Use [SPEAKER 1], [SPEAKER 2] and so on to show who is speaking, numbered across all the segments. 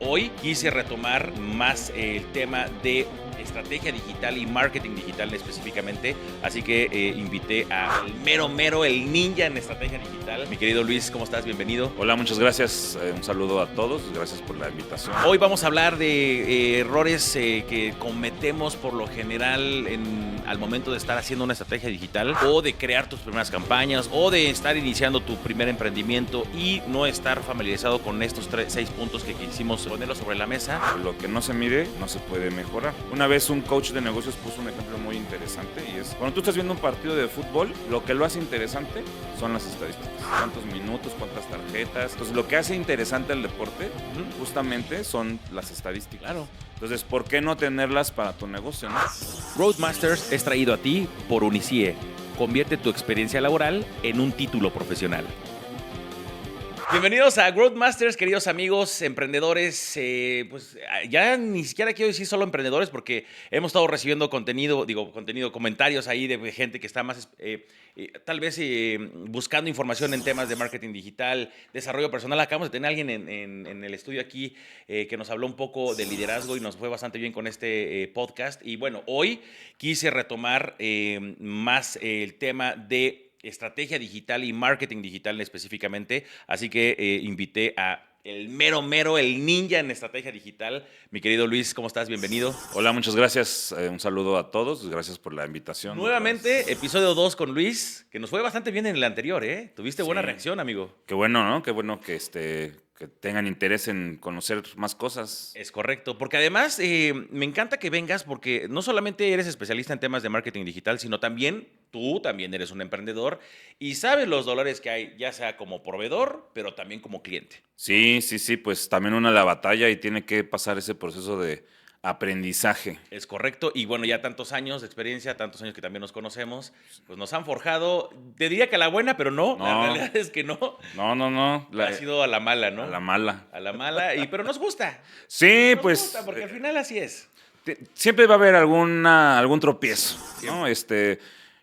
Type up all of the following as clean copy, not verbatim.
[SPEAKER 1] Hoy quise retomar más el tema de estrategia digital y marketing digital específicamente, así que invité al mero, el ninja en estrategia digital. Mi querido Luis, ¿cómo estás? Bienvenido.
[SPEAKER 2] Hola, muchas gracias. Un saludo a todos. Gracias por la invitación.
[SPEAKER 1] Hoy vamos a hablar de errores que cometemos por lo general al momento de estar haciendo una estrategia digital o de crear tus primeras campañas o de estar iniciando tu primer emprendimiento y no estar familiarizado con estos 6 puntos que quisimos ponerlos sobre la mesa.
[SPEAKER 2] Lo que no se mide no se puede mejorar. Una vez un coach de negocios puso un ejemplo muy interesante y es cuando tú estás viendo un partido de fútbol, lo que lo hace interesante son las estadísticas. Cuántos minutos, cuántas tarjetas. Entonces lo que hace interesante el deporte justamente son las estadísticas.
[SPEAKER 1] Claro.
[SPEAKER 2] Entonces, ¿por qué no tenerlas para tu negocio, no?
[SPEAKER 1] Roadmasters es traído a ti por Unicie. Convierte tu experiencia laboral en un título profesional. Bienvenidos a Growth Masters, queridos amigos, emprendedores. Pues ya ni siquiera quiero decir solo emprendedores porque hemos estado recibiendo comentarios ahí de gente que está más, tal vez buscando información en temas de marketing digital, desarrollo personal. Acabamos de tener a alguien en el estudio aquí que nos habló un poco de liderazgo y nos fue bastante bien con este podcast. Y bueno, hoy quise retomar más el tema de estrategia digital y marketing digital específicamente, así que invité a el mero, el ninja en estrategia digital. Mi querido Luis, ¿cómo estás? Bienvenido.
[SPEAKER 2] Hola, muchas gracias. Un saludo a todos. Gracias por la invitación.
[SPEAKER 1] Nuevamente, episodio 2 con Luis, que nos fue bastante bien en el anterior, ¿eh? Tuviste buena
[SPEAKER 2] Sí.
[SPEAKER 1] reacción, amigo.
[SPEAKER 2] Qué bueno, ¿no? Qué bueno que tengan interés en conocer más cosas.
[SPEAKER 1] Es correcto, porque además me encanta que vengas porque no solamente eres especialista en temas de marketing digital, sino también tú también eres un emprendedor y sabes los dolores que hay, ya sea como proveedor, pero también como cliente.
[SPEAKER 2] Sí, pues también una la batalla y tiene que pasar ese proceso de aprendizaje.
[SPEAKER 1] Es correcto, y bueno, ya tantos años de experiencia, tantos años que también nos conocemos, pues nos han forjado, te diría que a la buena, pero no, la realidad es que no.
[SPEAKER 2] No.
[SPEAKER 1] Ha sido a la mala, ¿no?
[SPEAKER 2] A la mala.
[SPEAKER 1] A la mala, pero nos gusta.
[SPEAKER 2] Sí,
[SPEAKER 1] Nos
[SPEAKER 2] pues
[SPEAKER 1] gusta, porque al final así es.
[SPEAKER 2] siempre va a haber algún tropiezo, ¿no?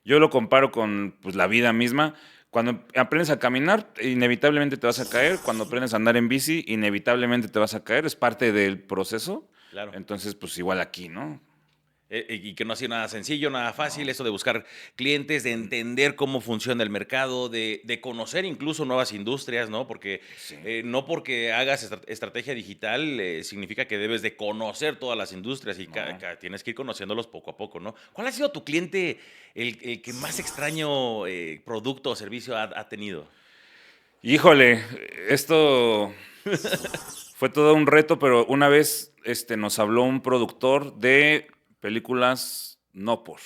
[SPEAKER 2] Yo lo comparo con pues, la vida misma. Cuando aprendes a caminar, inevitablemente te vas a caer. Cuando aprendes a andar en bici, inevitablemente te vas a caer. Es parte del proceso.
[SPEAKER 1] Claro.
[SPEAKER 2] Entonces, pues igual aquí, ¿no?
[SPEAKER 1] Y que no ha sido nada sencillo, nada fácil, eso de buscar clientes, de entender cómo funciona el mercado, de conocer incluso nuevas industrias, ¿no? Porque
[SPEAKER 2] Sí.
[SPEAKER 1] no porque hagas estrategia digital significa que debes de conocer todas las industrias y tienes que ir conociéndolos poco a poco, ¿no? ¿Cuál ha sido tu cliente, el que más extraño producto o servicio ha tenido?
[SPEAKER 2] Híjole, esto fue todo un reto, pero una vez nos habló un productor de películas no por.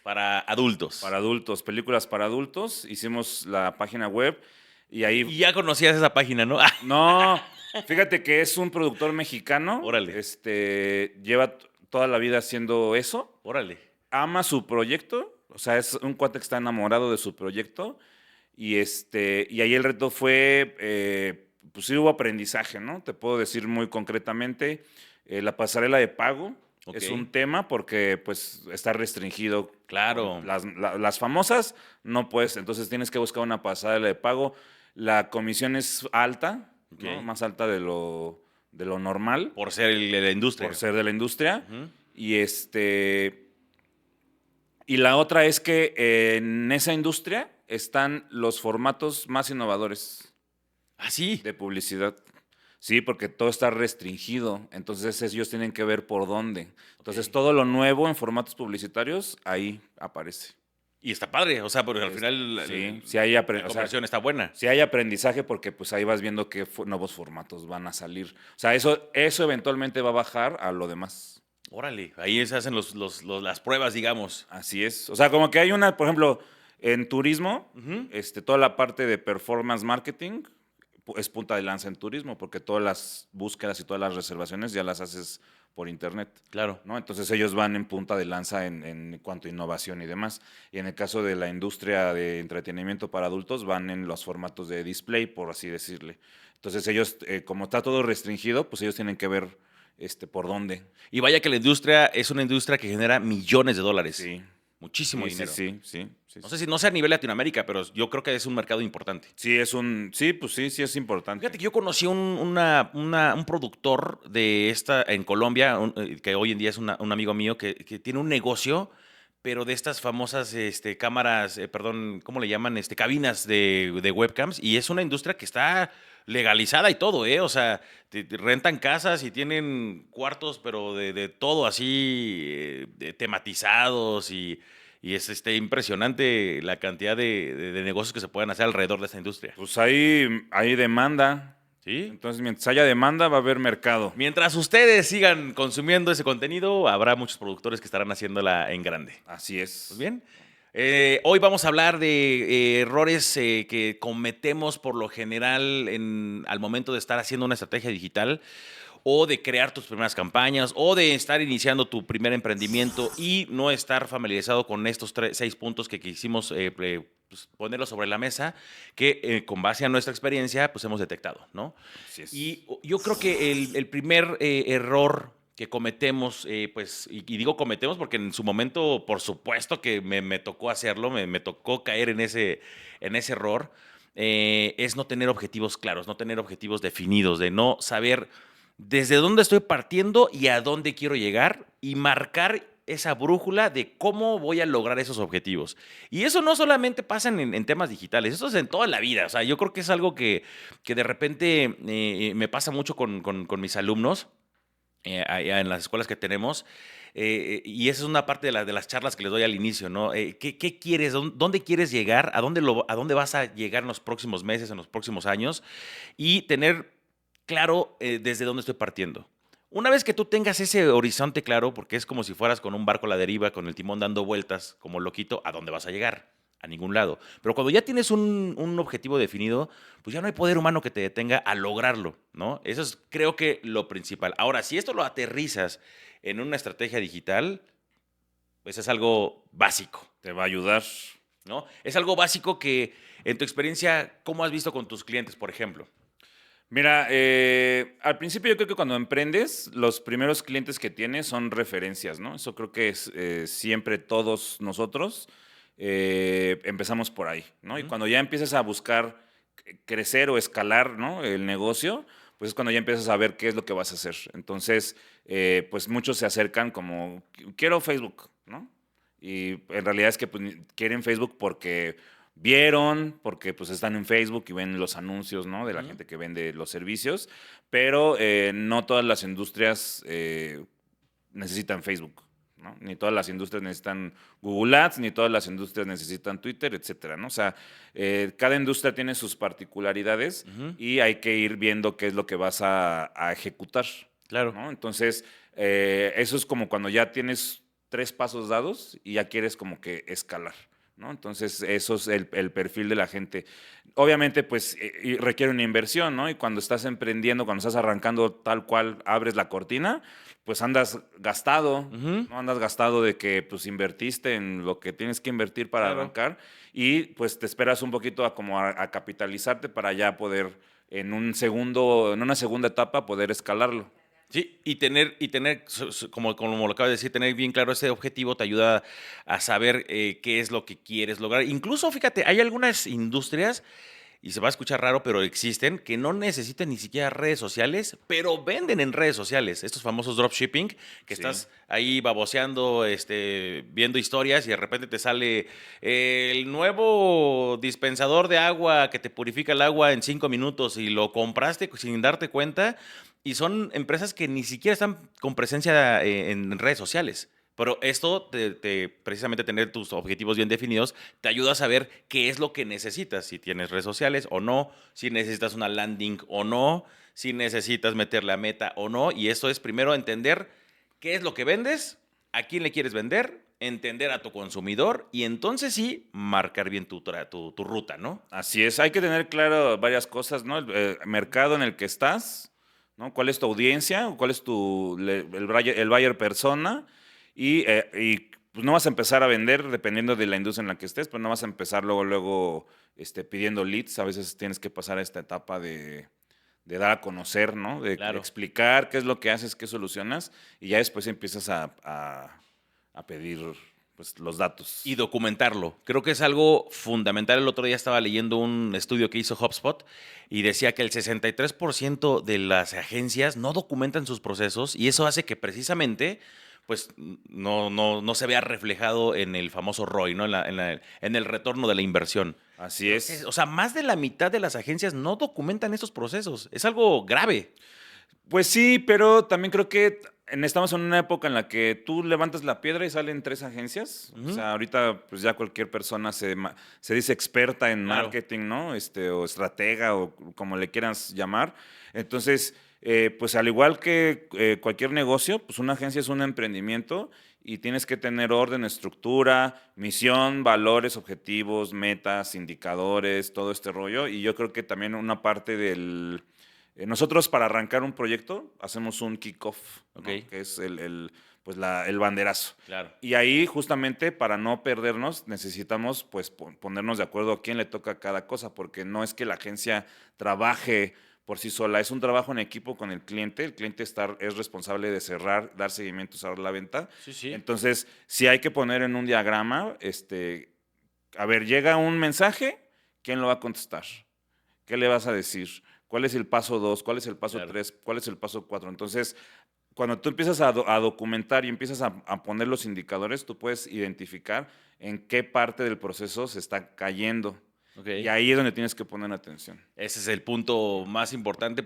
[SPEAKER 1] Para adultos.
[SPEAKER 2] Para adultos, películas para adultos. Hicimos la página web y ahí.
[SPEAKER 1] Y ya conocías esa página, ¿no?
[SPEAKER 2] No, fíjate que es un productor mexicano.
[SPEAKER 1] Órale.
[SPEAKER 2] Lleva toda la vida haciendo eso.
[SPEAKER 1] Órale.
[SPEAKER 2] Ama su proyecto. O sea, es un cuate que está enamorado de su proyecto. Y ahí el reto fue, pues sí hubo aprendizaje, ¿no? Te puedo decir muy concretamente, la pasarela de pago.
[SPEAKER 1] Ok.
[SPEAKER 2] Es un tema porque pues está restringido.
[SPEAKER 1] Claro.
[SPEAKER 2] Las famosas no puedes, entonces tienes que buscar una pasarela de pago. La comisión es alta, ¿no?
[SPEAKER 1] Ok.
[SPEAKER 2] Más alta de lo normal.
[SPEAKER 1] Por ser de la industria.
[SPEAKER 2] Por ser de la industria.
[SPEAKER 1] Ujú.
[SPEAKER 2] Y la otra es que en esa industria están los formatos más innovadores
[SPEAKER 1] Ah, sí.
[SPEAKER 2] de publicidad. Sí, porque todo está restringido, entonces ellos tienen que ver por dónde. Entonces
[SPEAKER 1] Ok.
[SPEAKER 2] todo lo nuevo en formatos publicitarios ahí aparece.
[SPEAKER 1] Y está padre, o sea, porque al final
[SPEAKER 2] Sí hay
[SPEAKER 1] la conversión está buena.
[SPEAKER 2] sí hay aprendizaje porque pues ahí vas viendo qué nuevos formatos van a salir. O sea, eso eventualmente va a bajar a lo demás.
[SPEAKER 1] Órale, ahí se hacen las pruebas, digamos.
[SPEAKER 2] Así es. O sea, como que hay por ejemplo, en turismo,
[SPEAKER 1] Ujú.
[SPEAKER 2] toda la parte de performance marketing es punta de lanza en turismo, porque todas las búsquedas y todas las reservaciones ya las haces por internet.
[SPEAKER 1] Claro.
[SPEAKER 2] ¿No? Entonces ellos van en punta de lanza en cuanto a innovación y demás. Y en el caso de la industria de entretenimiento para adultos, van en los formatos de display, por así decirle. Entonces ellos, como está todo restringido, pues ellos tienen que ver por dónde.
[SPEAKER 1] Y vaya que la industria es una industria que genera millones de dólares.
[SPEAKER 2] Sí.
[SPEAKER 1] Muchísimo dinero.
[SPEAKER 2] Sí. sí,
[SPEAKER 1] No
[SPEAKER 2] sí.
[SPEAKER 1] sé si no sea a nivel Latinoamérica, pero yo creo que es un mercado importante.
[SPEAKER 2] Sí es importante.
[SPEAKER 1] Fíjate que yo conocí un productor en Colombia, que hoy en día es un amigo mío, que tiene un negocio, pero de estas famosas cámaras, perdón, ¿cómo le llaman? Cabinas de webcams, y es una industria que está legalizada y todo, ¿eh? O sea, te rentan casas y tienen cuartos, pero de todo así, tematizados y es impresionante la cantidad de negocios que se pueden hacer alrededor de esta industria.
[SPEAKER 2] Pues hay demanda.
[SPEAKER 1] ¿Sí?
[SPEAKER 2] Entonces, mientras haya demanda, va a haber mercado.
[SPEAKER 1] Mientras ustedes sigan consumiendo ese contenido, habrá muchos productores que estarán haciéndola en grande.
[SPEAKER 2] Así
[SPEAKER 1] Pues
[SPEAKER 2] es.
[SPEAKER 1] bien, hoy vamos a hablar de errores que cometemos por lo general al momento de estar haciendo una estrategia digital o de crear tus primeras campañas o de estar iniciando tu primer emprendimiento y no estar familiarizado con estos 6 puntos que quisimos pues, ponerlos sobre la mesa que con base a nuestra experiencia pues hemos detectado, ¿no?
[SPEAKER 2] Así es.
[SPEAKER 1] Y yo creo que el primer error que cometemos, pues, y digo cometemos porque en su momento, por supuesto que me tocó hacerlo, me tocó caer en ese error, es no tener objetivos claros, no tener objetivos definidos, de no saber desde dónde estoy partiendo y a dónde quiero llegar y marcar esa brújula de cómo voy a lograr esos objetivos. Y eso no solamente pasa en temas digitales, eso es en toda la vida. O sea, yo creo que es algo que de repente me pasa mucho con mis alumnos allá en las escuelas que tenemos. Y esa es una parte de las charlas que les doy al inicio, ¿no? ¿Qué quieres? ¿Dónde quieres llegar? ¿A dónde vas a llegar en los próximos meses, en los próximos años? Y tener claro desde dónde estoy partiendo. Una vez que tú tengas ese horizonte claro, porque es como si fueras con un barco a la deriva, con el timón dando vueltas como loquito, ¿a dónde vas a llegar? A ningún lado. Pero cuando ya tienes un objetivo definido, pues ya no hay poder humano que te detenga a lograrlo, ¿no? Eso es, creo que, lo principal. Ahora, si esto lo aterrizas en una estrategia digital, pues es algo básico,
[SPEAKER 2] Te va a ayudar.
[SPEAKER 1] ¿no? Es algo básico que, en tu experiencia, ¿cómo has visto con tus clientes, por ejemplo?
[SPEAKER 2] Mira, al principio yo creo que cuando emprendes, los primeros clientes que tienes son referencias, ¿no? Eso creo que es siempre todos nosotros empezamos por ahí, ¿no? Y
[SPEAKER 1] Ujú.
[SPEAKER 2] cuando ya empiezas a buscar crecer o escalar, ¿no? El negocio, pues es cuando ya empiezas a ver qué es lo que vas a hacer. Entonces, pues muchos se acercan como, quiero Facebook, ¿no? Y en realidad es que pues, quieren Facebook porque vieron, porque pues están en Facebook y ven los anuncios, ¿no? De la
[SPEAKER 1] Ujú.
[SPEAKER 2] gente que vende los servicios, pero no todas las industrias necesitan Facebook, ¿no? Ni todas las industrias necesitan Google Ads, ni todas las industrias necesitan Twitter, etcétera, ¿no? O sea, cada industria tiene sus particularidades
[SPEAKER 1] Ujú.
[SPEAKER 2] y hay que ir viendo qué es lo que vas a ejecutar,
[SPEAKER 1] Claro.
[SPEAKER 2] ¿no? Entonces, eso es como cuando ya tienes 3 pasos dados y ya quieres como que escalar, ¿no? Entonces, eso es el perfil de la gente. Obviamente, pues y requiere una inversión, ¿no? Y cuando estás emprendiendo, cuando estás arrancando tal cual abres la cortina, pues andas gastado,
[SPEAKER 1] Ujú.
[SPEAKER 2] ¿no? Andas gastado de que pues invertiste en lo que tienes que invertir para
[SPEAKER 1] Claro.
[SPEAKER 2] arrancar y pues te esperas un poquito a capitalizarte para ya poder en una segunda etapa poder escalarlo.
[SPEAKER 1] Sí, y tener como lo acabas de decir, tener bien claro ese objetivo te ayuda a saber qué es lo que quieres lograr. Incluso, fíjate, hay algunas industrias, y se va a escuchar raro, pero existen, que no necesitan ni siquiera redes sociales, pero venden en redes sociales. Estos famosos dropshipping, que
[SPEAKER 2] Sí.
[SPEAKER 1] estás ahí baboseando, viendo historias y de repente te sale el nuevo dispensador de agua que te purifica el agua en 5 minutos y lo compraste sin darte cuenta. Y son empresas que ni siquiera están con presencia en redes sociales. Pero esto, precisamente tener tus objetivos bien definidos, te ayuda a saber qué es lo que necesitas, si tienes redes sociales o no, si necesitas una landing o no, si necesitas meterle a meta o no. Y eso es primero entender qué es lo que vendes, a quién le quieres vender, entender a tu consumidor y entonces sí marcar bien tu ruta, ¿no?
[SPEAKER 2] Así es, hay que tener claro varias cosas, ¿no? El mercado en el que estás, ¿no? ¿Cuál es tu audiencia? ¿Cuál es el buyer persona? Y, pues no vas a empezar a vender dependiendo de la industria en la que estés, pero no vas a empezar luego, pidiendo leads. A veces tienes que pasar a esta etapa de dar a conocer, ¿no? De
[SPEAKER 1] Claro.
[SPEAKER 2] explicar qué es lo que haces, qué solucionas, y ya después empiezas a pedir pues, los datos.
[SPEAKER 1] Y documentarlo. Creo que es algo fundamental. El otro día estaba leyendo un estudio que hizo HubSpot y decía que el 63% de las agencias no documentan sus procesos y eso hace que precisamente pues no se vea reflejado en el famoso ROI, ¿no? En el retorno de la inversión.
[SPEAKER 2] Así es.
[SPEAKER 1] O sea, más de la mitad de las agencias no documentan estos procesos. Es algo grave.
[SPEAKER 2] Pues sí, pero también creo que estamos en una época en la que tú levantas la piedra y salen 3 agencias. O sea, ahorita pues ya cualquier persona se dice experta en
[SPEAKER 1] Claro.
[SPEAKER 2] marketing, ¿no? O estratega o como le quieras llamar. Entonces, pues al igual que cualquier negocio, pues una agencia es un emprendimiento y tienes que tener orden, estructura, misión, valores, objetivos, metas, indicadores, todo este rollo. Y yo creo que también una parte nosotros para arrancar un proyecto hacemos un kickoff, ¿no?
[SPEAKER 1] Ok.
[SPEAKER 2] Que es el banderazo.
[SPEAKER 1] Claro.
[SPEAKER 2] Y ahí justamente para no perdernos necesitamos pues ponernos de acuerdo a quién le toca cada cosa, porque no es que la agencia trabaje por sí sola, es un trabajo en equipo con el cliente es responsable de cerrar, dar seguimiento, cerrar la venta.
[SPEAKER 1] Sí.
[SPEAKER 2] Entonces, si hay que poner en un diagrama, a ver, llega un mensaje, ¿quién lo va a contestar? ¿Qué le vas a decir? ¿Cuál es el paso 2? ¿Cuál es el paso 3? ¿Cuál es el paso 4? Entonces, cuando tú empiezas a documentar y empiezas a poner los indicadores, tú puedes identificar en qué parte del proceso se está cayendo.
[SPEAKER 1] Okay.
[SPEAKER 2] Y ahí es donde tienes que poner atención.
[SPEAKER 1] Ese es el punto más importante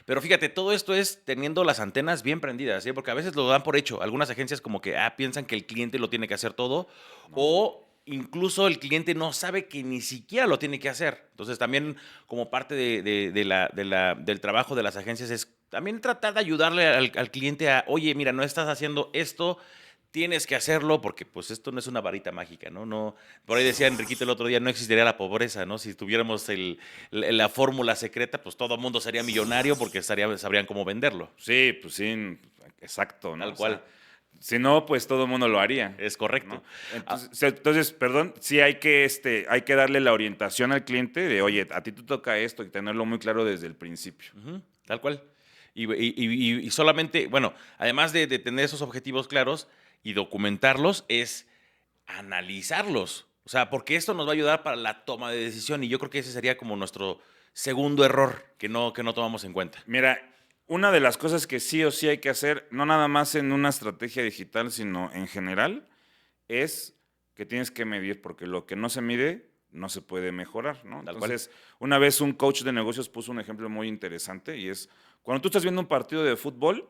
[SPEAKER 1] pero fíjate, todo esto es teniendo las antenas bien prendidas, ¿eh? Porque a veces lo dan por hecho. Algunas agencias como que piensan que el cliente lo tiene que hacer todo o incluso el cliente no sabe que ni siquiera lo tiene que hacer. Entonces también como parte del trabajo de las agencias es también tratar de ayudarle al cliente oye, mira, no estás haciendo esto, tienes que hacerlo porque pues esto no es una varita mágica, ¿no? Por ahí decía Enriquito el otro día, no existiría la pobreza, ¿no? Si tuviéramos la fórmula secreta, pues todo el mundo sería millonario porque sabrían cómo venderlo.
[SPEAKER 2] Sí, pues sí, exacto, ¿no?
[SPEAKER 1] Tal cual.
[SPEAKER 2] O sea, si no, pues todo el mundo lo haría.
[SPEAKER 1] Es correcto.
[SPEAKER 2] ¿No? Entonces, perdón, sí hay que darle la orientación al cliente de, oye, a ti te toca esto y tenerlo muy claro desde el principio.
[SPEAKER 1] Tal cual. Y solamente, bueno, además de tener esos objetivos claros y documentarlos, es analizarlos. O sea, porque esto nos va a ayudar para la toma de decisión y yo creo que ese sería como nuestro segundo error que no tomamos en cuenta.
[SPEAKER 2] Mira, una de las cosas que sí o sí hay que hacer, no nada más en una estrategia digital, sino en general, es que tienes que medir, porque lo que no se mide no se puede mejorar, ¿no? Entonces, una vez un coach de negocios puso un ejemplo muy interesante y es, cuando tú estás viendo un partido de fútbol,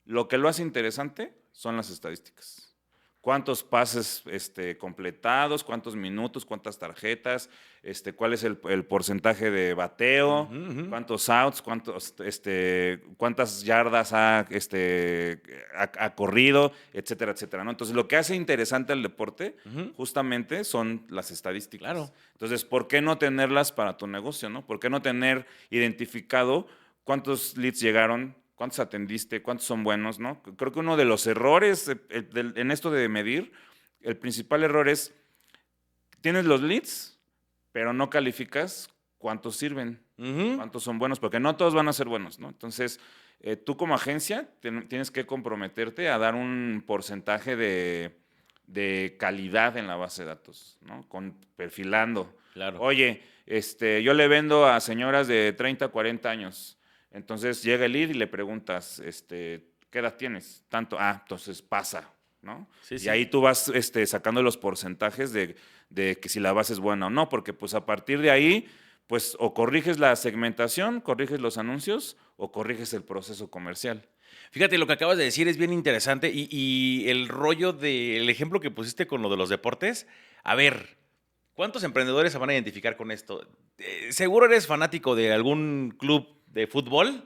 [SPEAKER 2] lo que lo hace interesante son las estadísticas. ¿Cuántos pases completados? ¿Cuántos minutos? ¿Cuántas tarjetas? ¿Cuál es el porcentaje de bateo? ¿Cuántos outs? ¿Cuántas yardas ha corrido? Etcétera, etcétera, ¿no? Entonces, lo que hace interesante al deporte justamente son las estadísticas.
[SPEAKER 1] Claro.
[SPEAKER 2] Entonces, ¿por qué no tenerlas para tu negocio, no? ¿Por qué no tener identificado cuántos leads llegaron? ¿Cuántos atendiste? ¿Cuántos son buenos? ¿No? Creo que uno de los errores en esto de medir, el principal error es, tienes los leads, pero no calificas cuántos sirven, cuántos son buenos, porque no todos van a ser buenos, ¿no? Entonces, tú como agencia tienes que comprometerte a dar un porcentaje de calidad en la base de datos, ¿no? Perfilando.
[SPEAKER 1] Claro.
[SPEAKER 2] Oye, yo le vendo a señoras de 30, 40 años. Entonces llega el lead y le preguntas, ¿qué edad tienes? Tanto, entonces pasa, ¿no?
[SPEAKER 1] Sí,
[SPEAKER 2] y
[SPEAKER 1] sí.
[SPEAKER 2] ahí tú vas sacando los porcentajes de que si la base es buena o no, porque pues a partir de ahí, pues o corriges la segmentación, corriges los anuncios o corriges el proceso comercial.
[SPEAKER 1] Fíjate, lo que acabas de decir es bien interesante y el rollo del ejemplo que pusiste con lo de los deportes, a ver, ¿cuántos emprendedores se van a identificar con esto? Seguro eres fanático de algún club de fútbol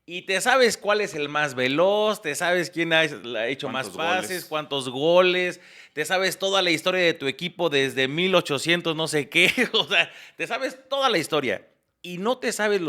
[SPEAKER 1] y te sabes cuál es el más veloz, te sabes quién ha hecho más pases, cuántos goles, te sabes toda la historia de tu equipo desde 1800 no sé qué, o sea, te sabes toda la historia y no te sabes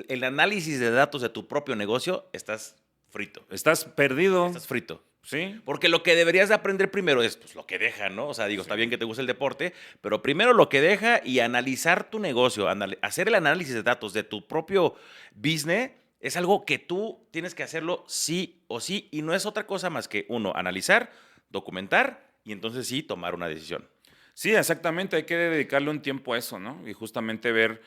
[SPEAKER 1] el análisis de datos de tu propio negocio, estás frito.
[SPEAKER 2] Estás perdido.
[SPEAKER 1] Estás frito.
[SPEAKER 2] Sí.
[SPEAKER 1] Porque lo que deberías de aprender primero es pues, lo que deja, ¿no? O sea, digo, está bien que te guste el deporte, pero primero lo que deja y analizar tu negocio, hacer el análisis de datos de tu propio business es algo que tú tienes que hacerlo sí o sí y no es otra cosa más que, uno, analizar, documentar y entonces sí tomar una decisión.
[SPEAKER 2] Sí, exactamente, hay que dedicarle un tiempo a eso, ¿no? Y justamente ver,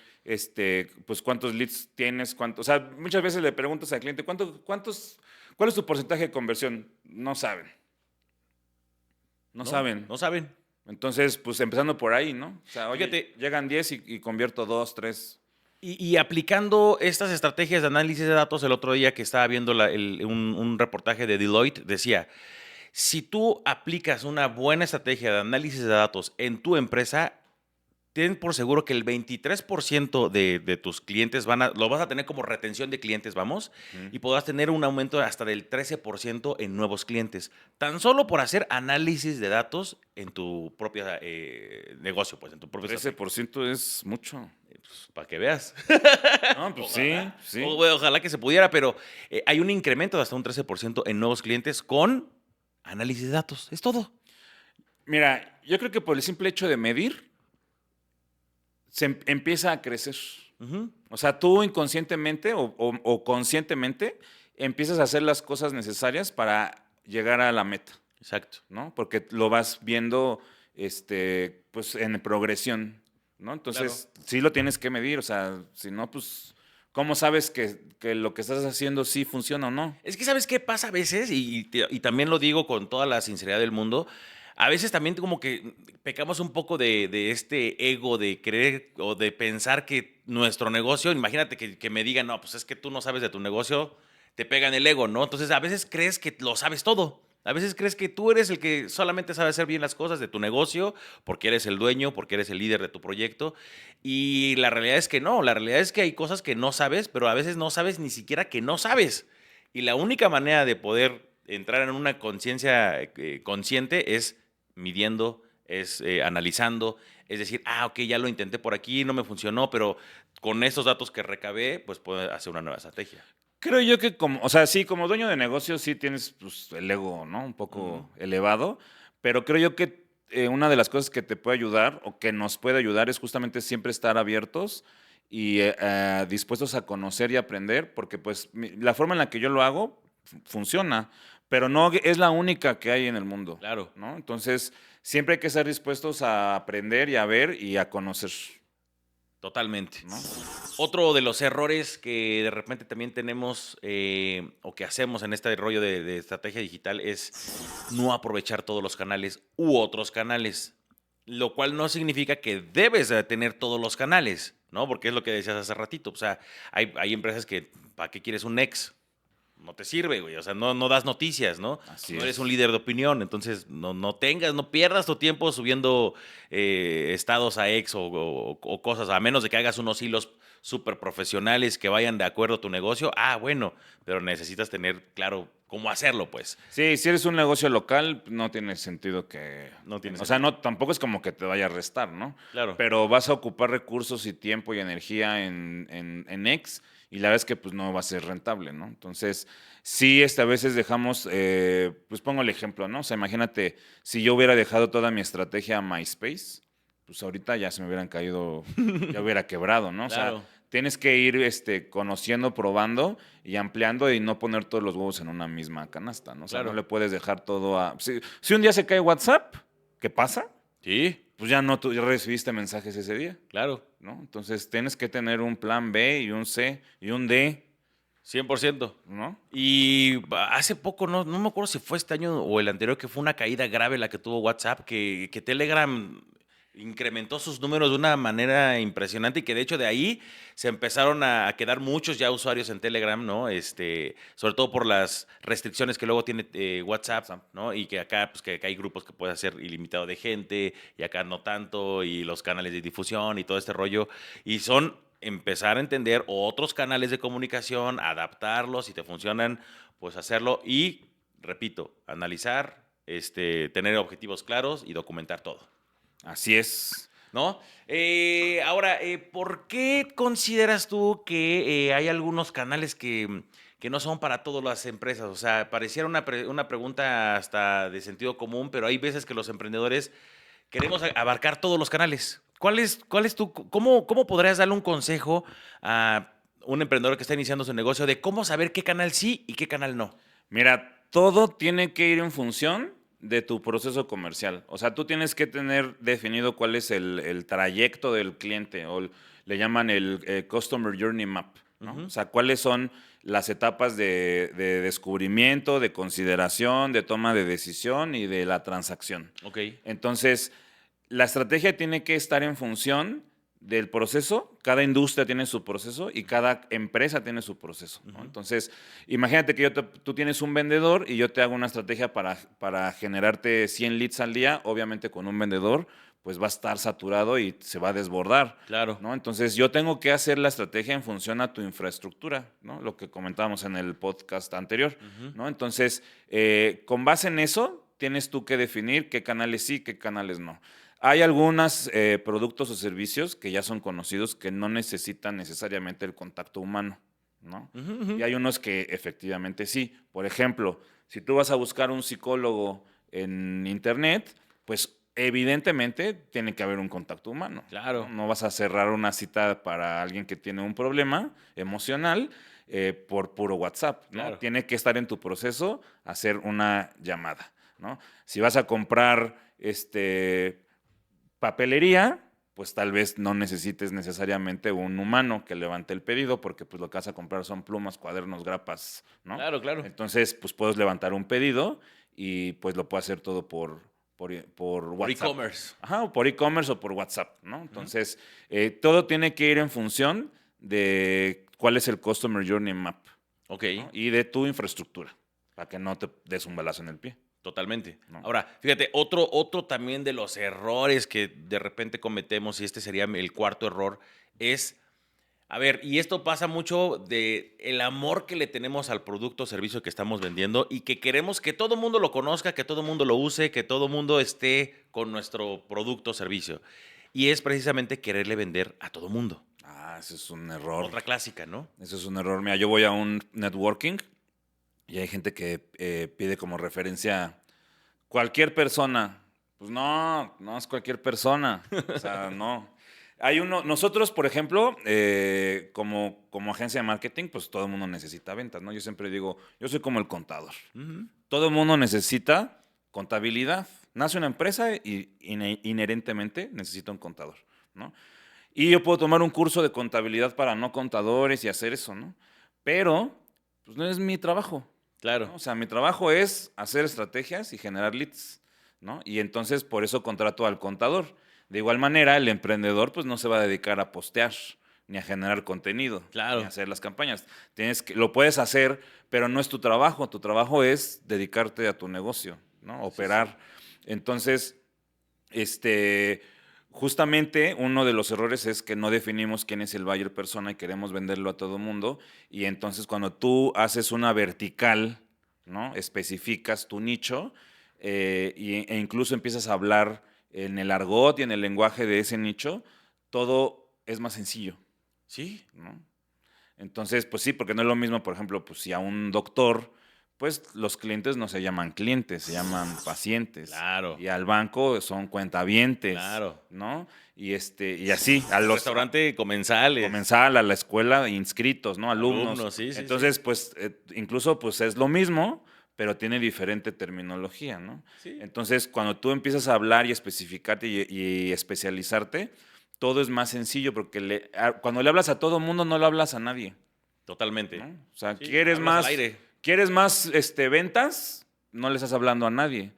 [SPEAKER 2] pues cuántos leads tienes, o sea, muchas veces le preguntas al cliente, ¿cuál es tu porcentaje de conversión? No saben, no
[SPEAKER 1] ¿No?
[SPEAKER 2] saben.
[SPEAKER 1] No saben.
[SPEAKER 2] Entonces, pues empezando por ahí, ¿no? O sea, oye,
[SPEAKER 1] Fíjate,
[SPEAKER 2] llegan 10 y convierto 2, 3.
[SPEAKER 1] y aplicando estas estrategias de análisis de datos, el otro día que estaba viendo un reportaje de Deloitte, decía, si tú aplicas una buena estrategia de análisis de datos en tu empresa, ten por seguro que el 23% de tus clientes lo vas a tener como retención de clientes, vamos, y podrás tener un aumento hasta del 13% en nuevos clientes, tan solo por hacer análisis de datos en tu propia negocio, pues, en tu propia estrategia.
[SPEAKER 2] 13% es mucho.
[SPEAKER 1] Pues, para que veas.
[SPEAKER 2] No, pues
[SPEAKER 1] Ojalá.
[SPEAKER 2] sí.
[SPEAKER 1] Ojalá que se pudiera, pero hay un incremento de hasta un 13% en nuevos clientes con análisis de datos. Es todo.
[SPEAKER 2] Mira, yo creo que por el simple hecho de medir, empieza a crecer.
[SPEAKER 1] Ujú.
[SPEAKER 2] O sea, tú inconscientemente o conscientemente empiezas a hacer las cosas necesarias para llegar a la meta,
[SPEAKER 1] Exacto.
[SPEAKER 2] ¿no? Porque lo vas viendo, pues, en progresión, ¿no? Entonces, sí lo tienes que medir, o sea, si no, pues, ¿cómo sabes que lo que estás haciendo sí funciona o no?
[SPEAKER 1] Es que, ¿sabes qué pasa a veces? Y también lo digo con toda la sinceridad del mundo. A veces también como que pecamos un poco de este ego de creer o de pensar que nuestro negocio, imagínate que me digan, no, pues es que tú no sabes de tu negocio, te pegan el ego, ¿no? Entonces a veces crees que lo sabes todo. A veces crees que tú eres el que solamente sabe hacer bien las cosas de tu negocio, porque eres el dueño, porque eres el líder de tu proyecto. Y la realidad es que no, la realidad es que hay cosas que no sabes, pero a veces no sabes ni siquiera que no sabes. Y la única manera de poder entrar en una conciencia consciente es midiendo, es analizando, es decir, ok, ya lo intenté por aquí, no me funcionó, pero con estos datos que recabé, pues puedo hacer una nueva estrategia.
[SPEAKER 2] Creo yo que o sea, sí, como dueño de negocio sí tienes, pues, el ego, ¿no? Un poco elevado, pero creo yo que una de las cosas que te puede ayudar o que nos puede ayudar es justamente siempre estar abiertos y dispuestos a conocer y aprender, porque pues la forma en la que yo lo hago funciona, pero no es la única que hay en el mundo,
[SPEAKER 1] Claro.
[SPEAKER 2] ¿no? Entonces, siempre hay que estar dispuestos a aprender y a ver y a conocer,
[SPEAKER 1] Totalmente.
[SPEAKER 2] ¿no?
[SPEAKER 1] Otro de los errores que de repente también tenemos o que hacemos en este rollo de estrategia digital es no aprovechar todos los canales u otros canales, lo cual no significa que debes de tener todos los canales, ¿no? Porque es lo que decías hace ratito. O sea, hay empresas que, ¿para qué quieres un ex? No te sirve, güey. O sea, no das noticias, ¿no?
[SPEAKER 2] Así
[SPEAKER 1] No eres
[SPEAKER 2] es.
[SPEAKER 1] un líder de opinión. Entonces, no pierdas tu tiempo subiendo estados a ex o cosas, a menos de que hagas unos hilos súper profesionales que vayan de acuerdo a tu negocio. Bueno, pero necesitas tener claro cómo hacerlo, pues.
[SPEAKER 2] Sí, si eres un negocio local, no tiene sentido que...
[SPEAKER 1] No tiene
[SPEAKER 2] O sea,
[SPEAKER 1] sentido.
[SPEAKER 2] no, tampoco es como que te vaya a restar, ¿no?
[SPEAKER 1] Claro.
[SPEAKER 2] Pero vas a ocupar recursos y tiempo y energía en X y la verdad es que pues no va a ser rentable, ¿no? Entonces, sí, a veces dejamos, pues pongo el ejemplo, ¿no? O sea, imagínate, si yo hubiera dejado toda mi estrategia a MySpace, pues ahorita ya se me hubieran caído, ya hubiera quebrado, ¿no? O sea,
[SPEAKER 1] Claro.
[SPEAKER 2] tienes que ir conociendo, probando y ampliando y no poner todos los huevos en una misma canasta, ¿no? O sea,
[SPEAKER 1] Claro.
[SPEAKER 2] no le puedes dejar todo a... Si un día se cae WhatsApp, ¿qué pasa?
[SPEAKER 1] Sí,
[SPEAKER 2] Pues ya no, tú ya recibiste mensajes ese día,
[SPEAKER 1] claro.
[SPEAKER 2] ¿no? Entonces tienes que tener un plan B y un C y un D,
[SPEAKER 1] 100%.
[SPEAKER 2] ¿no?
[SPEAKER 1] Y hace poco, no me acuerdo si fue este año o el anterior, que fue una caída grave la que tuvo WhatsApp, que Telegram incrementó sus números de una manera impresionante y que de hecho de ahí se empezaron a quedar muchos ya usuarios en Telegram, ¿no? Sobre todo por las restricciones que luego tiene WhatsApp, ¿no? Y que acá, pues que acá hay grupos que puede hacer ilimitado de gente y acá no tanto y los canales de difusión y todo este rollo. Y son empezar a entender otros canales de comunicación, adaptarlos, si te funcionan, pues hacerlo y, repito, analizar, tener objetivos claros y documentar todo.
[SPEAKER 2] Así es.
[SPEAKER 1] ¿No? Ahora, ¿por qué consideras tú que hay algunos canales que no son para todas las empresas? O sea, pareciera una pregunta hasta de sentido común, pero hay veces que los emprendedores queremos abarcar todos los canales. ¿Cómo podrías darle un consejo a un emprendedor que está iniciando su negocio de cómo saber qué canal sí y qué canal no?
[SPEAKER 2] Mira, todo tiene que ir en función de tu proceso comercial. O sea, tú tienes que tener definido cuál es el trayecto del cliente, o le llaman el Customer Journey Map, ¿no? O sea, cuáles son las etapas de descubrimiento, de consideración, de toma de decisión y de la transacción.
[SPEAKER 1] Ok.
[SPEAKER 2] Entonces, la estrategia tiene que estar en función del proceso. Cada industria tiene su proceso y cada empresa tiene su proceso, ¿no? Entonces, imagínate que tú tienes un vendedor y yo te hago una estrategia para generarte 100 leads al día. Obviamente con un vendedor pues va a estar saturado y se va a desbordar,
[SPEAKER 1] Claro.
[SPEAKER 2] ¿no? Entonces yo tengo que hacer la estrategia en función a tu infraestructura, ¿no? Lo que comentábamos en el podcast anterior, ¿no? Entonces, con base en eso, tienes tú que definir qué canales sí, qué canales no. Hay algunos productos o servicios que ya son conocidos que no necesitan necesariamente el contacto humano, ¿no? Y hay unos que efectivamente sí. Por ejemplo, si tú vas a buscar un psicólogo en internet, pues evidentemente tiene que haber un contacto humano.
[SPEAKER 1] Claro.
[SPEAKER 2] No vas a cerrar una cita para alguien que tiene un problema emocional por puro WhatsApp, ¿no?
[SPEAKER 1] Claro.
[SPEAKER 2] Tiene que estar en tu proceso hacer una llamada, ¿no? Si vas a comprar papelería, pues tal vez no necesites necesariamente un humano que levante el pedido, porque pues lo que vas a comprar son plumas, cuadernos, grapas, ¿no?
[SPEAKER 1] Claro, claro.
[SPEAKER 2] Entonces, pues puedes levantar un pedido y pues lo puedes hacer todo por WhatsApp.
[SPEAKER 1] Por e-commerce.
[SPEAKER 2] Ajá, o por e-commerce o por WhatsApp, ¿no? Entonces, todo tiene que ir en función de cuál es el Customer Journey Map,
[SPEAKER 1] Ok.
[SPEAKER 2] ¿no? Y de tu infraestructura, para que no te des un balazo en el pie.
[SPEAKER 1] Totalmente.
[SPEAKER 2] No.
[SPEAKER 1] Ahora, fíjate, otro también de los errores que de repente cometemos, y este sería el cuarto error, es, a ver, y esto pasa mucho de el amor que le tenemos al producto o servicio que estamos vendiendo y que queremos que todo el mundo lo conozca, que todo el mundo lo use, que todo el mundo esté con nuestro producto o servicio. Y es precisamente quererle vender a todo el mundo.
[SPEAKER 2] Ah, ese es un error.
[SPEAKER 1] Otra clásica, ¿no?
[SPEAKER 2] Ese es un error. Mira, yo voy a un networking y hay gente que pide como referencia cualquier persona. Pues no es cualquier persona. O sea, no. Hay nosotros, por ejemplo, como agencia de marketing, pues todo el mundo necesita ventas, ¿no? Yo siempre digo, yo soy como el contador. Todo el mundo necesita contabilidad. Nace una empresa y inherentemente necesita un contador, ¿no? Y yo puedo tomar un curso de contabilidad para no contadores y hacer eso, ¿no? Pero, pues no es mi trabajo.
[SPEAKER 1] Claro.
[SPEAKER 2] ¿No? O sea, mi trabajo es hacer estrategias y generar leads, ¿no? Y entonces por eso contrato al contador. De igual manera, el emprendedor pues no se va a dedicar a postear ni a generar contenido,
[SPEAKER 1] Claro.
[SPEAKER 2] ni a hacer las campañas. Lo puedes hacer, pero no es tu trabajo. Tu trabajo es dedicarte a tu negocio, ¿no? Operar. Sí. Entonces, justamente uno de los errores es que no definimos quién es el buyer persona y queremos venderlo a todo mundo. Y entonces cuando tú haces una vertical, ¿no? Especificas tu nicho e incluso empiezas a hablar en el argot y en el lenguaje de ese nicho, todo es más sencillo.
[SPEAKER 1] Sí.
[SPEAKER 2] ¿No? Entonces, pues sí, porque no es lo mismo, por ejemplo, pues si a un doctor, pues los clientes no se llaman clientes, se llaman pacientes.
[SPEAKER 1] Claro.
[SPEAKER 2] Y al banco son cuentavientes.
[SPEAKER 1] Claro.
[SPEAKER 2] ¿No? Y así, a los
[SPEAKER 1] restaurante comensales.
[SPEAKER 2] Comensal, a la escuela, inscritos, ¿no? Alumnos.
[SPEAKER 1] Sí.
[SPEAKER 2] Entonces, pues, incluso, pues es lo mismo, pero tiene diferente terminología, ¿no?
[SPEAKER 1] Sí.
[SPEAKER 2] Entonces, cuando tú empiezas a hablar y especificarte y especializarte, todo es más sencillo, porque cuando le hablas a todo mundo, no le hablas a nadie.
[SPEAKER 1] Totalmente.
[SPEAKER 2] ¿No? O sea,
[SPEAKER 1] Sí,
[SPEAKER 2] ¿quieres más ventas? No le estás hablando a nadie.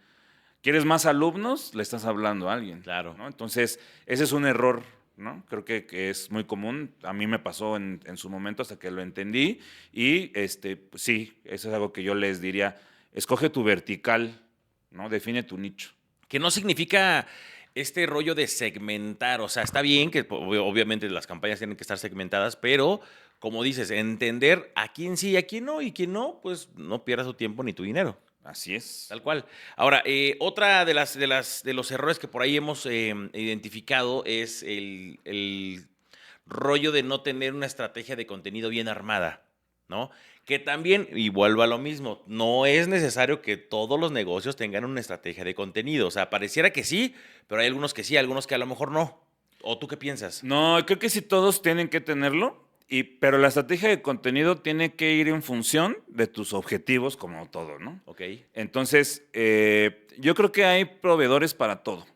[SPEAKER 2] ¿Quieres más alumnos? Le estás hablando a alguien.
[SPEAKER 1] Claro.
[SPEAKER 2] ¿No? Entonces, ese es un error, ¿no? Creo que es muy común. A mí me pasó en su momento hasta que lo entendí. Y pues sí, eso es algo que yo les diría. Escoge tu vertical, ¿no? Define tu nicho.
[SPEAKER 1] Que no significa este rollo de segmentar. O sea, está bien que obviamente las campañas tienen que estar segmentadas, pero como dices, entender a quién sí y a quién no. Y quién no, pues no pierdas tu tiempo ni tu dinero.
[SPEAKER 2] Así es.
[SPEAKER 1] Tal cual. Ahora, otra de los errores que por ahí hemos identificado es el rollo de no tener una estrategia de contenido bien armada, ¿no? Que también, y vuelvo a lo mismo, no es necesario que todos los negocios tengan una estrategia de contenido. O sea, pareciera que sí, pero hay algunos que sí, algunos que a lo mejor no. ¿O tú qué piensas?
[SPEAKER 2] No, creo que sí todos tienen que tenerlo. Pero la estrategia de contenido tiene que ir en función de tus objetivos, como todo, ¿no?
[SPEAKER 1] Ok.
[SPEAKER 2] Entonces, yo creo que hay proveedores para todo,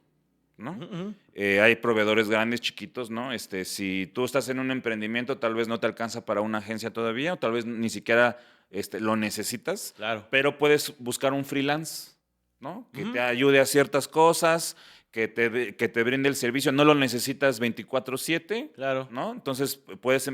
[SPEAKER 2] ¿no? Hay proveedores grandes, chiquitos, ¿no? Si tú estás en un emprendimiento, tal vez no te alcanza para una agencia todavía, o tal vez ni siquiera lo necesitas.
[SPEAKER 1] Claro.
[SPEAKER 2] Pero puedes buscar un freelance, ¿no? Que te ayude a ciertas cosas, que te brinde el servicio. No lo necesitas 24/7,
[SPEAKER 1] Claro.
[SPEAKER 2] ¿no? Entonces,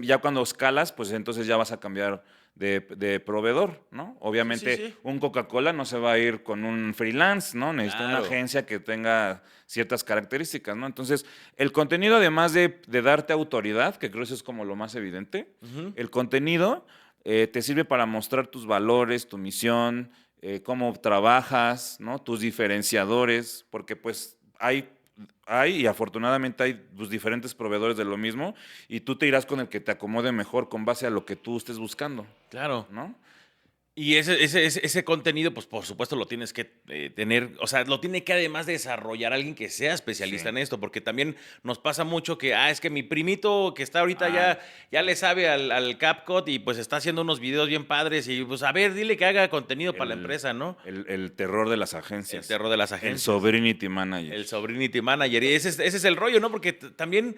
[SPEAKER 2] ya cuando escalas, pues entonces ya vas a cambiar de proveedor, ¿no? Obviamente,
[SPEAKER 1] Sí.
[SPEAKER 2] un Coca-Cola no se va a ir con un freelance, ¿no? Necesita una
[SPEAKER 1] Claro.
[SPEAKER 2] agencia que tenga ciertas características, ¿no? Entonces, el contenido, además de darte autoridad, que creo que eso es como lo más evidente, el contenido te sirve para mostrar tus valores, tu misión, cómo trabajas, ¿no? Tus diferenciadores, porque pues hay y afortunadamente hay pues, diferentes proveedores de lo mismo y tú te irás con el que te acomode mejor con base a lo que tú estés buscando,
[SPEAKER 1] Claro.
[SPEAKER 2] ¿no?
[SPEAKER 1] Y ese contenido, pues por supuesto lo tienes que tener, o sea, lo tiene que además desarrollar alguien que sea especialista
[SPEAKER 2] Sí.
[SPEAKER 1] en esto, porque también nos pasa mucho que, es que mi primito que está ahorita
[SPEAKER 2] Ah.
[SPEAKER 1] ya le sabe al CapCut y pues está haciendo unos videos bien padres y pues a ver, dile que haga contenido para la empresa, ¿no?
[SPEAKER 2] El terror de las agencias.
[SPEAKER 1] El terror de las
[SPEAKER 2] El
[SPEAKER 1] agencias.
[SPEAKER 2] Sobrinity Manager.
[SPEAKER 1] El Sobrinity Manager. Y ese es el rollo, ¿no? Porque también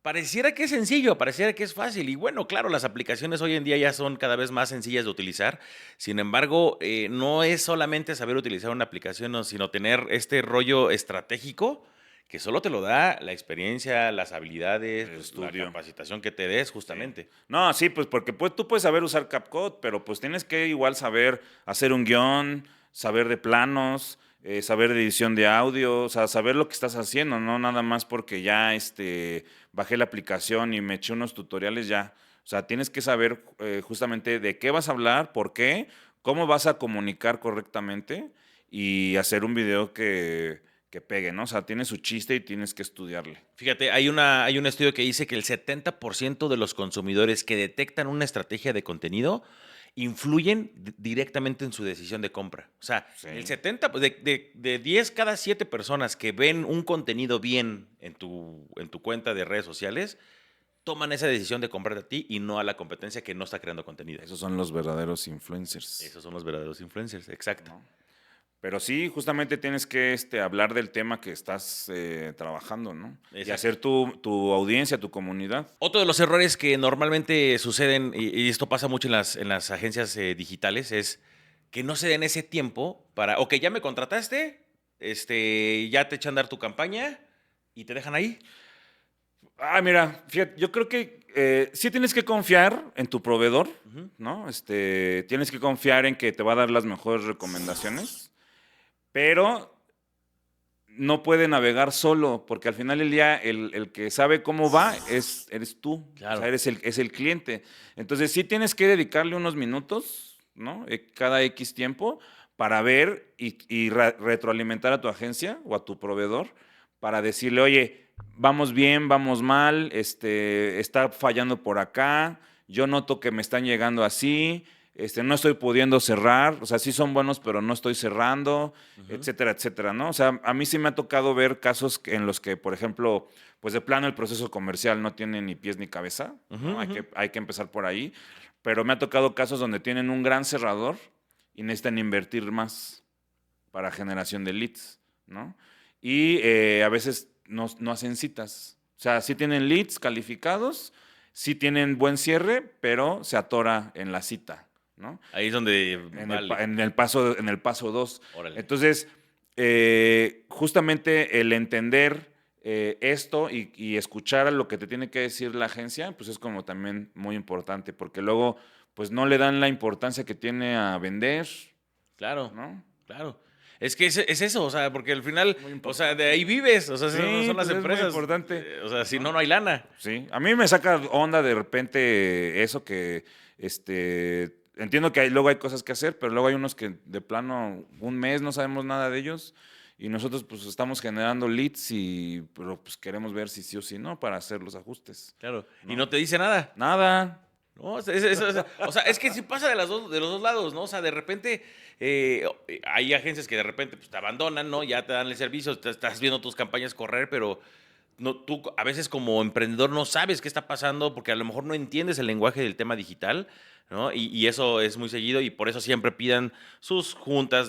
[SPEAKER 1] pareciera que es sencillo, pareciera que es fácil. Y bueno, claro, las aplicaciones hoy en día ya son cada vez más sencillas de utilizar. Sin embargo, no es solamente saber utilizar una aplicación, no, sino tener este rollo estratégico que solo te lo da la experiencia, las habilidades,
[SPEAKER 2] El
[SPEAKER 1] pues, la
[SPEAKER 2] estudio.
[SPEAKER 1] capacitación que te des, justamente.
[SPEAKER 2] No, sí, pues porque tú puedes saber usar CapCut, pero pues tienes que igual saber hacer un guión, saber de planos, saber de edición de audio, o sea, saber lo que estás haciendo, no nada más porque ya bajé la aplicación y me eché unos tutoriales ya. O sea, tienes que saber justamente de qué vas a hablar, por qué, cómo vas a comunicar correctamente y hacer un video que pegue, ¿no? O sea, tiene su chiste y tienes que estudiarle.
[SPEAKER 1] Fíjate, hay un estudio que dice que el 70% de los consumidores que detectan una estrategia de contenido influyen directamente en su decisión de compra. O sea,
[SPEAKER 2] Sí.
[SPEAKER 1] el 70, pues, de 10 cada 7 personas que ven un contenido bien en tu cuenta de redes sociales, toman esa decisión de comprar a ti y no a la competencia que no está creando contenido.
[SPEAKER 2] Esos son los verdaderos influencers.
[SPEAKER 1] Esos son los verdaderos influencers, exacto.
[SPEAKER 2] ¿No? Pero sí, justamente tienes que hablar del tema que estás trabajando, ¿no? Y
[SPEAKER 1] Exacto.
[SPEAKER 2] hacer tu audiencia, tu comunidad.
[SPEAKER 1] Otro de los errores que normalmente suceden, y esto pasa mucho en las agencias digitales, es que no se den ese tiempo para, ok, ya me contrataste, ya te echan a dar tu campaña y te dejan ahí.
[SPEAKER 2] Mira, fíjate, yo creo que sí tienes que confiar en tu proveedor, ¿no? Tienes que confiar en que te va a dar las mejores recomendaciones, pero no puede navegar solo, porque al final del día el que sabe cómo va eres tú,
[SPEAKER 1] Claro.
[SPEAKER 2] o sea, es el cliente. Entonces sí tienes que dedicarle unos minutos, ¿no? Cada X tiempo para ver y retroalimentar a tu agencia o a tu proveedor para decirle, oye, vamos bien, vamos mal, está fallando por acá, yo noto que me están llegando así, no estoy pudiendo cerrar, o sea, sí son buenos, pero no estoy cerrando, etcétera, etcétera, ¿no? O sea, a mí sí me ha tocado ver casos en los que, por ejemplo, pues de plano el proceso comercial no tiene ni pies ni cabeza, ¿no? Hay que empezar por ahí, pero me ha tocado casos donde tienen un gran cerrador y necesitan invertir más para generación de leads, ¿no? Y a veces no hacen citas, o sea, sí tienen leads calificados, sí tienen buen cierre, pero se atora en la cita, ¿no?
[SPEAKER 1] Ahí es donde
[SPEAKER 2] En el paso 2.
[SPEAKER 1] Órale.
[SPEAKER 2] Entonces, justamente el entender esto y escuchar lo que te tiene que decir la agencia, pues es como también muy importante, porque luego pues no le dan la importancia que tiene a vender,
[SPEAKER 1] Claro,
[SPEAKER 2] ¿no?
[SPEAKER 1] claro. Es que es eso, o sea, porque al final,
[SPEAKER 2] Muy
[SPEAKER 1] o sea,
[SPEAKER 2] importante.
[SPEAKER 1] de ahí vives, o sea,
[SPEAKER 2] Sí,
[SPEAKER 1] son las
[SPEAKER 2] pues es muy
[SPEAKER 1] empresas.
[SPEAKER 2] importante.
[SPEAKER 1] O sea, si no hay lana.
[SPEAKER 2] Sí, a mí me saca onda de repente eso que, entiendo que luego hay cosas que hacer, pero luego hay unos que de plano un mes no sabemos nada de ellos y nosotros pues estamos generando leads pero pues queremos ver si sí o si no para hacer los ajustes.
[SPEAKER 1] Claro.
[SPEAKER 2] ¿No?
[SPEAKER 1] Y no te dice nada.
[SPEAKER 2] Nada.
[SPEAKER 1] No, o sea, es que sí pasa de los dos lados, ¿no? O sea, de repente hay agencias que de repente pues, te abandonan, ¿no? Ya te dan el servicio, estás viendo tus campañas correr, pero tú a veces como emprendedor no sabes qué está pasando porque a lo mejor no entiendes el lenguaje del tema digital, ¿no? Y eso es muy seguido y por eso siempre pidan sus juntas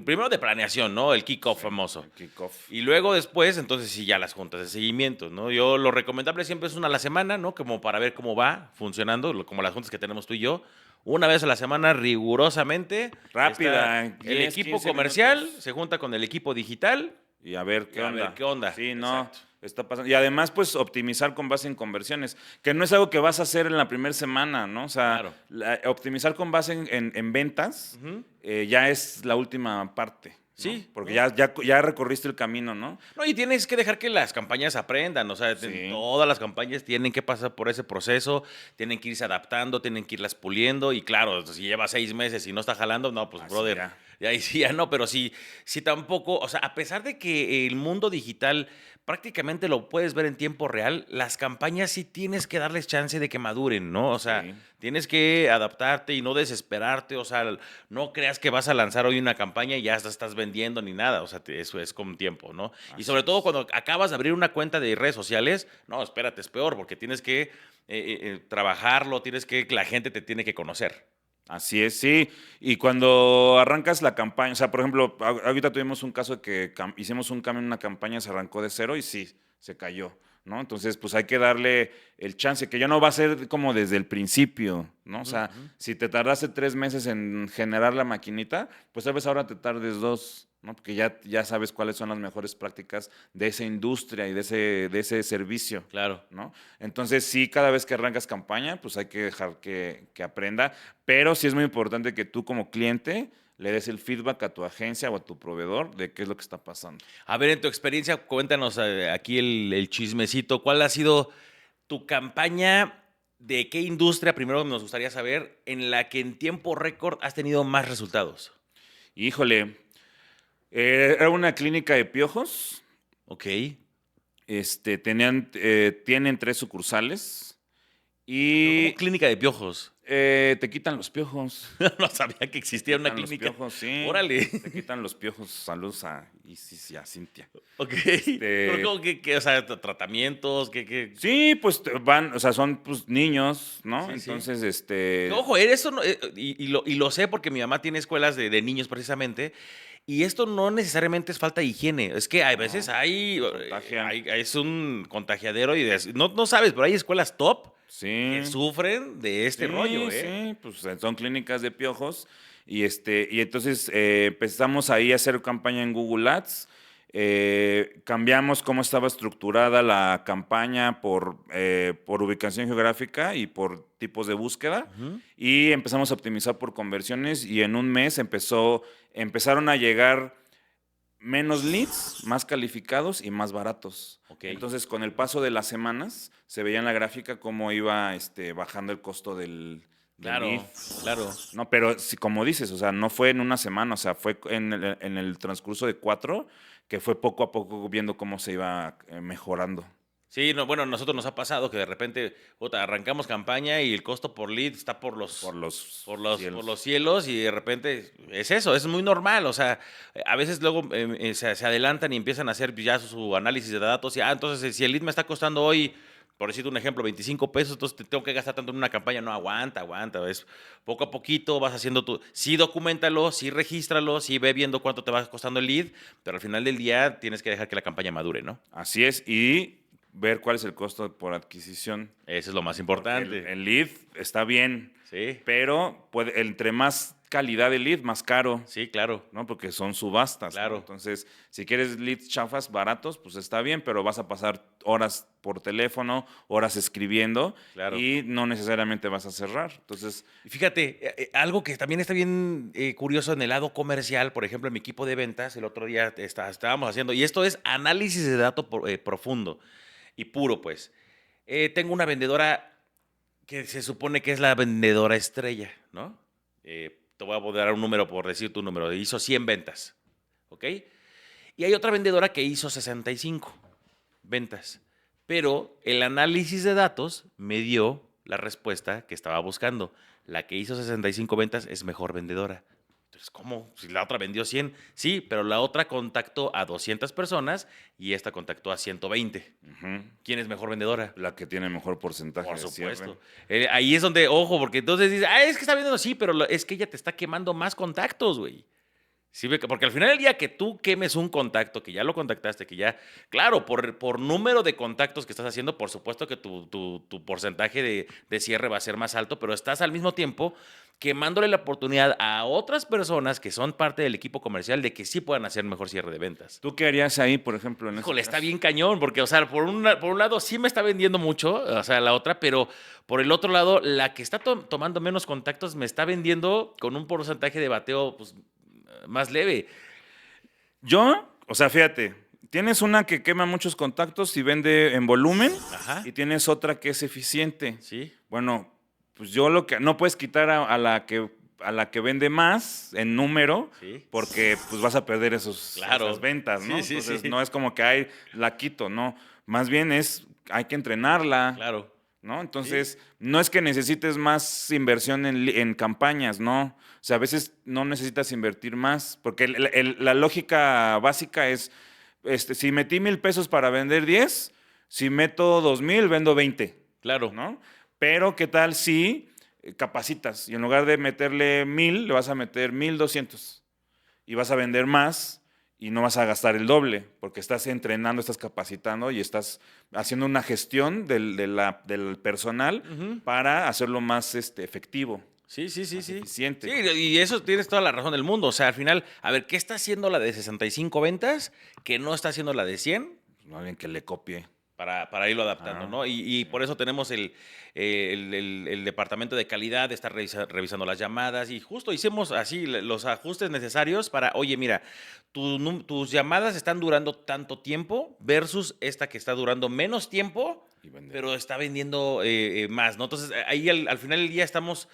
[SPEAKER 1] primero de planeación, ¿no? El kickoff
[SPEAKER 2] Sí,
[SPEAKER 1] famoso.
[SPEAKER 2] el kickoff.
[SPEAKER 1] Y luego después, entonces sí, ya las juntas de seguimiento, ¿no? Yo lo recomendable siempre es una a la semana, ¿no? Como para ver cómo va funcionando, como las juntas que tenemos tú y yo. Una vez a la semana, rigurosamente.
[SPEAKER 2] Rápida,
[SPEAKER 1] El
[SPEAKER 2] 10,
[SPEAKER 1] equipo
[SPEAKER 2] 15
[SPEAKER 1] comercial
[SPEAKER 2] minutos.
[SPEAKER 1] se junta con el equipo digital.
[SPEAKER 2] Y a ver qué
[SPEAKER 1] A
[SPEAKER 2] onda.
[SPEAKER 1] ver qué onda.
[SPEAKER 2] Sí, no,
[SPEAKER 1] Exacto.
[SPEAKER 2] está pasando. Y además, pues, optimizar con base en conversiones, que no es algo que vas a hacer en la primera semana, ¿no? O sea,
[SPEAKER 1] Claro.
[SPEAKER 2] optimizar con base en ventas
[SPEAKER 1] Ujú.
[SPEAKER 2] ya es la última parte. ¿No?
[SPEAKER 1] Sí,
[SPEAKER 2] Porque
[SPEAKER 1] ¿no?
[SPEAKER 2] ya recorriste el camino, ¿no?
[SPEAKER 1] No, y tienes que dejar que las campañas aprendan, o sea,
[SPEAKER 2] Sí.
[SPEAKER 1] todas las campañas tienen que pasar por ese proceso, tienen que irse adaptando, tienen que irlas puliendo, y claro, si lleva 6 meses y no está jalando, no, pues,
[SPEAKER 2] Así
[SPEAKER 1] brother,
[SPEAKER 2] ya.
[SPEAKER 1] y ahí sí ya no, pero sí tampoco, o sea, a pesar de que el mundo digital prácticamente lo puedes ver en tiempo real, las campañas sí tienes que darles chance de que maduren, ¿no? O sea,
[SPEAKER 2] Sí.
[SPEAKER 1] tienes que adaptarte y no desesperarte, o sea, no creas que vas a lanzar hoy una campaña y ya estás vendiendo ni nada, o sea, eso es con tiempo, ¿no? Y
[SPEAKER 2] Así
[SPEAKER 1] sobre todo
[SPEAKER 2] es.
[SPEAKER 1] cuando acabas de abrir una cuenta de redes sociales, no, espérate, es peor, porque tienes que trabajarlo, que la gente te tiene que conocer.
[SPEAKER 2] Así es, sí. Y cuando arrancas la campaña, o sea, por ejemplo, ahorita tuvimos un caso de que hicimos un cambio en una campaña, se arrancó de cero y sí, se cayó, ¿no? Entonces, pues hay que darle el chance, que ya no va a ser como desde el principio, ¿no? O sea,
[SPEAKER 1] Ujú.
[SPEAKER 2] si te tardaste 3 meses en generar la maquinita, pues tal vez ahora te tardes 2, ¿no? Porque ya sabes cuáles son las mejores prácticas de esa industria y de ese servicio.
[SPEAKER 1] Claro.
[SPEAKER 2] ¿No? Entonces, sí, cada vez que arrancas campaña, pues hay que dejar que aprenda, pero sí es muy importante que tú como cliente le des el feedback a tu agencia o a tu proveedor de qué es lo que está pasando.
[SPEAKER 1] A ver, en tu experiencia, cuéntanos aquí el chismecito. ¿Cuál ha sido tu campaña? ¿De qué industria, primero nos gustaría saber, en la que en tiempo récord has tenido más resultados?
[SPEAKER 2] Híjole, era una clínica de piojos,
[SPEAKER 1] Ok.
[SPEAKER 2] tienen 3 sucursales
[SPEAKER 1] Pero ¿cómo
[SPEAKER 2] y
[SPEAKER 1] clínica de piojos?
[SPEAKER 2] te quitan los piojos.
[SPEAKER 1] No sabía que
[SPEAKER 2] Te
[SPEAKER 1] existía una
[SPEAKER 2] quitan los
[SPEAKER 1] clínica.
[SPEAKER 2] piojos, sí.
[SPEAKER 1] Órale.
[SPEAKER 2] Te quitan los piojos. Saludos a Isis y a Cintia.
[SPEAKER 1] Ok. Pero
[SPEAKER 2] Este,
[SPEAKER 1] ¿cómo o sea, tratamientos? ¿Qué?
[SPEAKER 2] Sí, pues van, o sea, son pues niños, ¿no?
[SPEAKER 1] Sí, sí.
[SPEAKER 2] Entonces,
[SPEAKER 1] Que, ojo, eso no, y lo sé porque mi mamá tiene escuelas de niños precisamente, y esto no necesariamente es falta de higiene, es que a veces
[SPEAKER 2] no, contagian.
[SPEAKER 1] es un contagiadero y no sabes, pero hay escuelas top que
[SPEAKER 2] Sí,
[SPEAKER 1] sufren de este rollo,
[SPEAKER 2] sí,
[SPEAKER 1] ¿eh?
[SPEAKER 2] sí, pues son clínicas de piojos y entonces empezamos ahí a hacer campaña en Google Ads. Cambiamos cómo estaba estructurada la campaña por ubicación geográfica y por tipos de búsqueda
[SPEAKER 1] Ujú.
[SPEAKER 2] y empezamos a optimizar por conversiones y en un mes empezaron a llegar menos leads, más calificados y más baratos.
[SPEAKER 1] Ok.
[SPEAKER 2] Entonces, con el paso de las semanas, se veía en la gráfica cómo iba bajando el costo del lead.
[SPEAKER 1] Claro, claro.
[SPEAKER 2] No, pero como dices, o sea, no fue en una semana, o sea, fue en el transcurso de 4, que fue poco a poco viendo cómo se iba mejorando.
[SPEAKER 1] Sí, no, bueno, a nosotros nos ha pasado que de repente, puta, arrancamos campaña y el costo por lead está por
[SPEAKER 2] Por
[SPEAKER 1] los
[SPEAKER 2] los
[SPEAKER 1] por
[SPEAKER 2] cielos.
[SPEAKER 1] los cielos y de repente es eso, es muy normal, o sea, a veces luego se adelantan y empiezan a hacer ya su análisis de datos y, entonces si el lead me está costando hoy, por decirte un ejemplo, 25 pesos, entonces te tengo que gastar tanto en una campaña, no, aguanta, es poco a poquito vas haciendo sí documentalo, sí regístralo, sí ve viendo cuánto te va costando el lead, pero al final del día tienes que dejar que la campaña madure, ¿no?
[SPEAKER 2] Así es, y ver cuál es el costo por adquisición.
[SPEAKER 1] Eso es lo más
[SPEAKER 2] Porque
[SPEAKER 1] importante.
[SPEAKER 2] el lead está bien,
[SPEAKER 1] Sí,
[SPEAKER 2] pero entre más calidad de lead, más caro.
[SPEAKER 1] sí, claro.
[SPEAKER 2] ¿No? Porque son subastas, ¿no?
[SPEAKER 1] Claro.
[SPEAKER 2] Entonces, si quieres leads chafas baratos, pues está bien, pero vas a pasar horas por teléfono, horas escribiendo
[SPEAKER 1] Claro.
[SPEAKER 2] y no necesariamente vas a cerrar. Entonces,
[SPEAKER 1] Y fíjate, algo que también está bien curioso en el lado comercial, por ejemplo, en mi equipo de ventas, el otro día estábamos haciendo, y esto es análisis de datos profundo y puro, pues. Tengo una vendedora que se supone que es la vendedora estrella, ¿no? Te voy a dar un número por decir tu número, hizo 100 ventas, ¿ok? Y hay otra vendedora que hizo 65 ventas, pero el análisis de datos me dio la respuesta que estaba buscando. La que hizo 65 ventas es mejor vendedora. Entonces, ¿cómo? Si la otra vendió 100. Sí, pero la otra contactó a 200 personas y esta contactó a 120.
[SPEAKER 2] Ujú.
[SPEAKER 1] ¿Quién es mejor vendedora?
[SPEAKER 2] La que tiene mejor porcentaje
[SPEAKER 1] Por
[SPEAKER 2] de cierre.
[SPEAKER 1] supuesto. Ahí es donde, ojo, porque entonces dices, es que está vendiendo, sí, pero es que ella te está quemando más contactos, güey. Sí, porque al final del día que tú quemes un contacto, que ya lo contactaste, que ya, claro, por número de contactos que estás haciendo, por supuesto que tu porcentaje de cierre va a ser más alto, pero estás al mismo tiempo quemándole la oportunidad a otras personas que son parte del equipo comercial de que sí puedan hacer mejor cierre de ventas.
[SPEAKER 2] ¿Tú qué harías ahí, por ejemplo, en ese
[SPEAKER 1] Híjole, está
[SPEAKER 2] caso?
[SPEAKER 1] bien cañón, porque, o sea, por un lado sí me está vendiendo mucho, o sea, la otra, pero por el otro lado, la que está tomando menos contactos me está vendiendo con un porcentaje de bateo, pues, más leve.
[SPEAKER 2] Yo, o sea, fíjate, tienes una que quema muchos contactos y vende en volumen,
[SPEAKER 1] Ajá.
[SPEAKER 2] y tienes otra que es eficiente.
[SPEAKER 1] Sí.
[SPEAKER 2] Bueno, pues yo lo que no puedes quitar a la que vende más en número,
[SPEAKER 1] Sí.
[SPEAKER 2] porque pues vas a perder
[SPEAKER 1] Claro.
[SPEAKER 2] esas ventas, ¿no?
[SPEAKER 1] Sí, sí,
[SPEAKER 2] Entonces
[SPEAKER 1] sí.
[SPEAKER 2] no es como que la quito, no. Más bien hay que entrenarla.
[SPEAKER 1] Claro.
[SPEAKER 2] ¿No? Entonces, no es que necesites más inversión en campañas, ¿no? O sea, a veces no necesitas invertir más, porque la lógica básica es, si metí 1,000 pesos para vender 10, si meto 2,000, vendo 20,
[SPEAKER 1] Claro.
[SPEAKER 2] ¿no? Pero, ¿qué tal si capacitas? Y en lugar de meterle 1,000, le vas a meter 1,200 y vas a vender más y no vas a gastar el doble, porque estás entrenando, estás capacitando y estás haciendo una gestión del personal
[SPEAKER 1] Ujú.
[SPEAKER 2] para hacerlo más efectivo,
[SPEAKER 1] Sí, sí, sí,
[SPEAKER 2] más
[SPEAKER 1] sí.
[SPEAKER 2] eficiente.
[SPEAKER 1] Sí, y eso tienes toda la razón del mundo. O sea, al final, a ver, ¿qué está haciendo la de 65 ventas que no está haciendo la de 100?
[SPEAKER 2] No alguien que le copie.
[SPEAKER 1] Para irlo adaptando,
[SPEAKER 2] Ajá,
[SPEAKER 1] ¿no? Y por eso tenemos el departamento de calidad, de estar revisando las llamadas y justo hicimos así los ajustes necesarios para, oye, mira, tus llamadas están durando tanto tiempo versus esta que está durando menos tiempo,
[SPEAKER 2] Y vender.
[SPEAKER 1] pero está vendiendo más, ¿no? Entonces, ahí al final del día estamos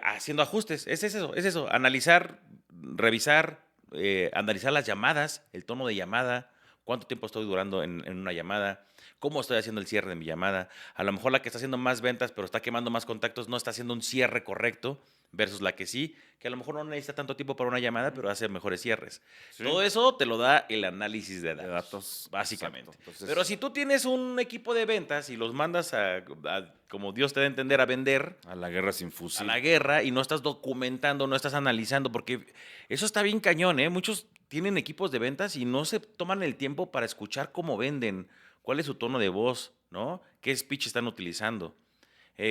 [SPEAKER 1] haciendo ajustes. Es eso, analizar, revisar, analizar las llamadas, el tono de llamada, cuánto tiempo estoy durando en una llamada, cómo estoy haciendo el cierre de mi llamada. A lo mejor la que está haciendo más ventas, pero está quemando más contactos, no está haciendo un cierre correcto, versus la que sí, que a lo mejor no necesita tanto tiempo para una llamada, pero hace mejores cierres.
[SPEAKER 2] Sí.
[SPEAKER 1] Todo eso te lo da el análisis de datos,
[SPEAKER 2] De datos,
[SPEAKER 1] básicamente.
[SPEAKER 2] exacto. Entonces,
[SPEAKER 1] Pero si tú tienes un equipo de ventas y los mandas como Dios te da a entender, a vender,
[SPEAKER 2] a la guerra sin fusil.
[SPEAKER 1] a la guerra y no estás documentando, no estás analizando, porque eso está bien cañón, ¿eh? Muchos tienen equipos de ventas y no se toman el tiempo para escuchar cómo venden, cuál es su tono de voz, ¿no? ¿Qué speech están utilizando?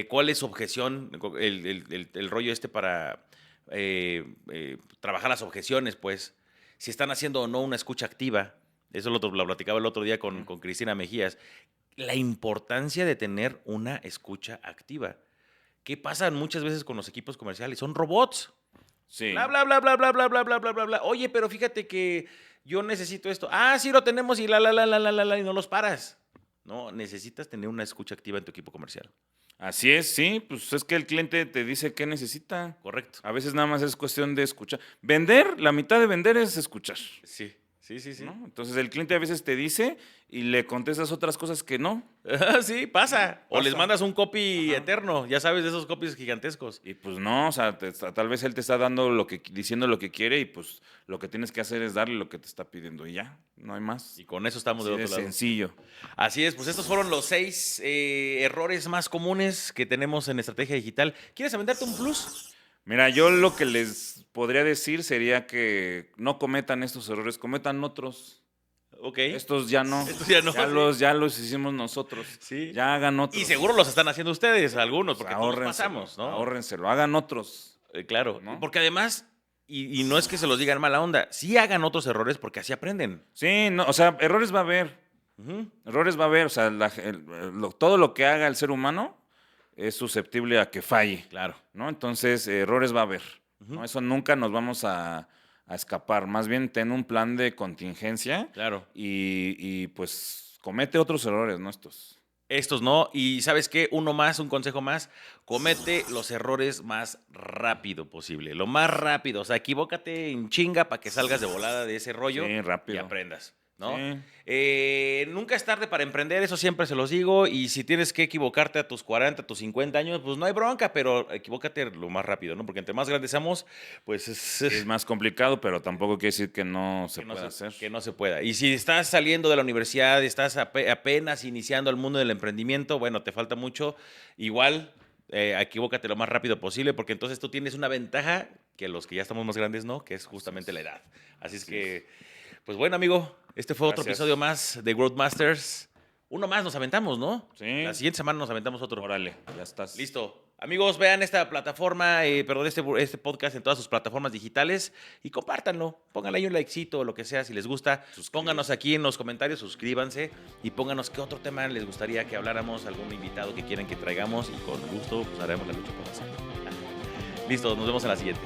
[SPEAKER 1] ¿Cuál es su objeción? El rollo para trabajar las objeciones, pues. Si están haciendo o no una escucha activa. Eso lo platicaba el otro día con Cristina Mejías. La importancia de tener una escucha activa. ¿Qué pasa muchas veces con los equipos comerciales? Son robots.
[SPEAKER 2] Sí.
[SPEAKER 1] Bla, bla, bla, bla, bla, bla, bla, bla, bla, bla, bla. Oye, pero fíjate que yo necesito esto. Ah, sí lo tenemos y y no los paras. No, necesitas tener una escucha activa en tu equipo comercial.
[SPEAKER 2] Así es, sí, pues es que el cliente te dice qué necesita.
[SPEAKER 1] Correcto.
[SPEAKER 2] A veces nada más es cuestión de escuchar. Vender, la mitad de vender es escuchar.
[SPEAKER 1] Sí, sí, sí, sí.
[SPEAKER 2] ¿No? Entonces el cliente a veces te dice y le contestas otras cosas que no.
[SPEAKER 1] Sí, pasa. O les
[SPEAKER 2] Pasa.
[SPEAKER 1] mandas un copy
[SPEAKER 2] Ajá.
[SPEAKER 1] eterno, ya sabes, de esos copies gigantescos.
[SPEAKER 2] Y pues no, o sea, tal vez él te está dando diciendo lo que quiere y pues lo que tienes que hacer es darle lo que te está pidiendo y ya, no hay más.
[SPEAKER 1] Y con eso estamos
[SPEAKER 2] Así
[SPEAKER 1] del
[SPEAKER 2] de
[SPEAKER 1] otro lado.
[SPEAKER 2] sencillo.
[SPEAKER 1] Así es, pues estos fueron los 6 errores más comunes que tenemos en estrategia digital. ¿Quieres aventarte un plus?
[SPEAKER 2] Mira, yo lo que les podría decir sería que no cometan estos errores, cometan otros.
[SPEAKER 1] Ok.
[SPEAKER 2] Estos ya no.
[SPEAKER 1] Estos ya no,
[SPEAKER 2] Ya los hicimos nosotros.
[SPEAKER 1] Sí.
[SPEAKER 2] Ya hagan otros.
[SPEAKER 1] Y seguro los están haciendo ustedes, algunos, porque todos
[SPEAKER 2] Ahórrenselo,
[SPEAKER 1] pasamos, ¿no?
[SPEAKER 2] ahórrenselo, hagan otros.
[SPEAKER 1] Claro,
[SPEAKER 2] ¿No?
[SPEAKER 1] porque además, y no es que se los digan mala onda, sí hagan otros errores porque así aprenden.
[SPEAKER 2] Sí, no, o sea, errores va a haber.
[SPEAKER 1] Ujú.
[SPEAKER 2] Errores va a haber. O sea, todo lo que haga el ser humano es susceptible a que falle.
[SPEAKER 1] Claro.
[SPEAKER 2] ¿No? Entonces, errores va a haber.
[SPEAKER 1] Ujú.
[SPEAKER 2] ¿No? Eso nunca nos vamos a escapar. Más bien, ten un plan de contingencia
[SPEAKER 1] Claro.
[SPEAKER 2] y pues comete otros errores, ¿no?
[SPEAKER 1] Estos no, y ¿sabes qué? Uno más, un consejo más, comete los errores más rápido posible, lo más rápido, o sea, equivócate en chinga para que salgas de volada de ese rollo
[SPEAKER 2] Sí, rápido.
[SPEAKER 1] y aprendas. ¿no?
[SPEAKER 2] Sí.
[SPEAKER 1] Nunca es tarde para emprender, eso siempre se los digo. Y si tienes que equivocarte a tus 40, a tus 50 años, pues no hay bronca, pero equivócate lo más rápido, ¿no? Porque entre más grandes seamos, pues
[SPEAKER 2] Es más complicado, pero tampoco quiere decir que no se pueda hacer.
[SPEAKER 1] que no se pueda. Y si estás saliendo de la universidad, estás apenas iniciando el mundo del emprendimiento, bueno, te falta mucho. Igual, equivócate lo más rápido posible, porque entonces tú tienes una ventaja que los que ya estamos más grandes no, que es justamente la edad. Así es que, pues bueno, amigo, este fue otro
[SPEAKER 2] Gracias.
[SPEAKER 1] episodio más de Growth Masters. Uno más nos aventamos, ¿no?
[SPEAKER 2] Sí.
[SPEAKER 1] La siguiente semana nos aventamos otro.
[SPEAKER 2] Órale, ya estás.
[SPEAKER 1] Listo. Amigos, vean esta plataforma, perdón, este podcast en todas sus plataformas digitales y compártanlo. Pónganle ahí un likecito o lo que sea si les gusta. Pónganos aquí en los comentarios, suscríbanse y pónganos qué otro tema les gustaría que habláramos, algún invitado que quieran que traigamos y con gusto pues haremos la lucha por hacerlo. Listo, nos vemos en la siguiente.